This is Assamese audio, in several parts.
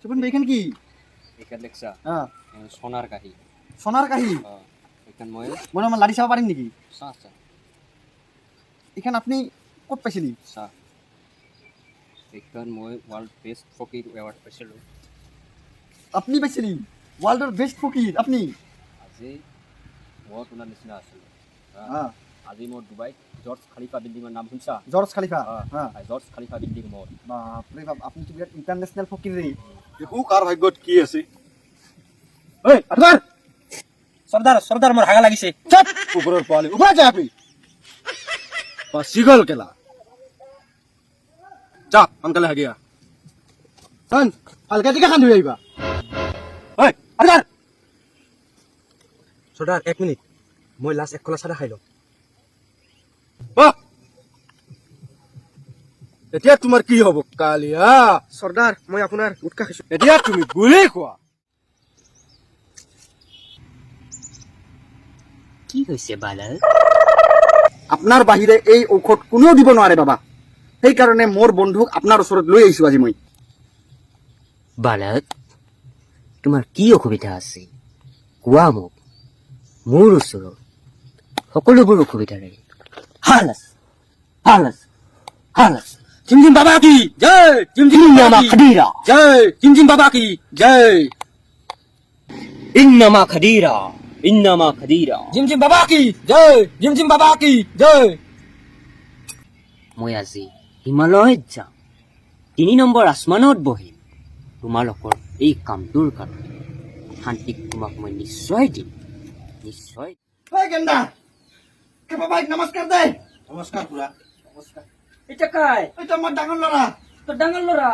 চুপন এইখান কি এইখান দেখছা সোনাৰ কাহি সোনাৰ কাহি এইখান মই আমাৰ লাড়ি চাব পাৰিম নেকি চা এইখান আপনি ক'ত পাইছিলি চা এইখান মই ওয়ার্ল্ড বেস্ট ফকির অ্যাওয়ার্ড পাইছিলো আপনি পাইছিলি ওয়াৰ্ল্ডৰ বেষ্ট ফকিৰ আপনি আজি মই তোমাৰ নিচিনা আছিলো আজি মই ডুবাইত জৰ্জ খালিফা বিল্ডিঙৰ নাম শুনছা জৰ্জ খালিফা জৰ্জ খালিফা বিল্ডিং মোৰ বাপৰে বাপ আপুনি তো বিৰাট ইণ্টাৰনেশ্যনেল ফকিৰ ৰে দেখো কাৰ ভাগ্যত কি আছে ঐ আটকাৰ সৰ্দাৰ সৰ্দাৰ মোৰ হাগা লাগিছে চুপ ওপৰৰ পোৱালি ওপৰ যা আপনি বাচি গ'ল কেলা যা সোনকালে হাগিয়া চন ভালকে টিকা খান ধুই আহিবা ঐ আটকাৰ সর্দার 1 মিনিট মই লাস্ট 1 কলা চাদা খাই লও এতিয়া তোমাৰ কি হ'ব কালিয়া সৰ্দাৰ মই আপোনাৰ উৎকা খাইছো এতিয়া তুমি গুলি খোৱা কি হৈছে বালাল আপোনাৰ বাহিৰে এই ঔষধ কোনেও দিব নোৱাৰে বাবা সেইকাৰণে মোৰ বন্ধুক আপোনাৰ ওচৰত লৈ আহিছো আজি মই বালক তোমাৰ কি অসুবিধা আছে কোৱা মোক মোৰ ওচৰত সকলোবোৰ অসুবিধাৰে হালাস হালাস হালাস জিমজিম বাবা কি জয় জিমজিম ইন্নামা খাদিরা জয় জিমজিম বাবা কি জয় ইন্নামা খাদিরা ইন্নামা খাদিরা জিমজিম বাবা কি জয় জিমজিম বাবা কি জয় মই আজি হিমালয়ত যাম 3 নম্বৰ আসমানত বহিম তোমালোকৰ এই কামটোৰ কাৰণে শান্তিক তোমাক মই নিশ্চয় দিম নিশ্চয় ঐ গেন্দা কে বাবাইক নমস্কাৰ দে নমস্কাৰ খুৰা এটা কাই এইটো মোৰ ডাঙৰ ল'ৰা তো ডাঙৰ ল'ৰা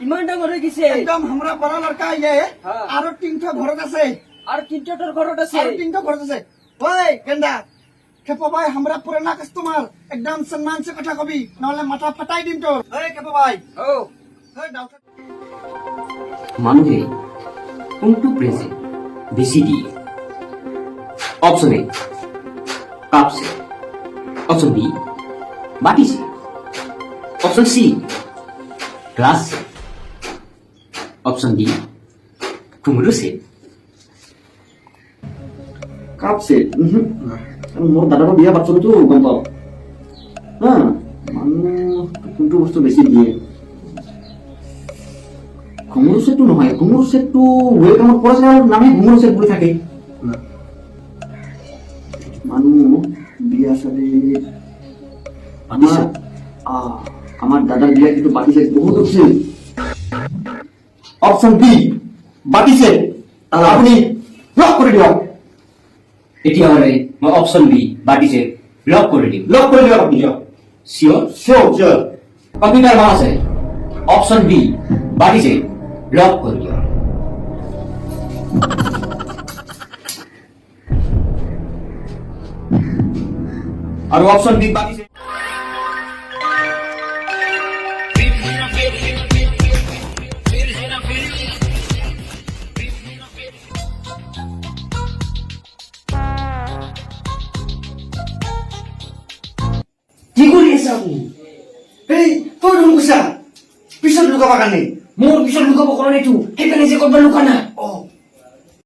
ইমান ডাঙৰ হৈ গৈছে একদম हमरा बड़ा लड़का ये আৰু তিনটা ঘৰত আছে আৰু তিনটাৰ ঘৰত আছে আৰু তিনটা ঘৰত আছে ঐ গেন্দা কেপা ভাই हमरा পুराना কাস্টমাৰ একদম সম্মান से কথা কবি নহলে মাথা ফাটাই দিম তোৰ ঐ কেপা ভাই ও ঐ ডাক্তৰ মানুহে কোনটো প্ৰেজেন্ট বেছি দিয়ে অপশ্যন এ কাপছে অপশ্যন বি বাটিছে option C glass option D কুমুরুছে কাপছে মোৰ দাদাৰ বিয়া পাতিছোতো গম পাওঁ মানুহ কোনটো বস্তু বেছি দিয়ে ঘুমুৰু চেটটো নহয় ঘুমুৰু চেটটো ৱেলকামত পৰা যায় নামে ঘুমুৰু চেট বুলি থাকে মানুহ বিয়া চালি আমার দাদার বিয়া কিন্তু পাতিছে বহুত উঠছিল অপশন বি বাতিছে আপনি লক করে দিও এতিয়াহলে মই অপশ্যন বি বাটিছে লক কৰি দিম লক কৰে দিও আপনি চিয়ৰ শিওৰ কম্পিউটাৰ মা আছে অপশ্যন বি বাটিছে লক কৰি দিয়ক আৰ অপশন বি বাতিছে কি কৰি আছে আপুনি এই তোৰ ৰুম কুসা পিছন লুকাবা কানে মোৰ পিছত লুকাব কৰা নাইতো সেইকাৰণে যে ক'ৰবাত লুকা নাই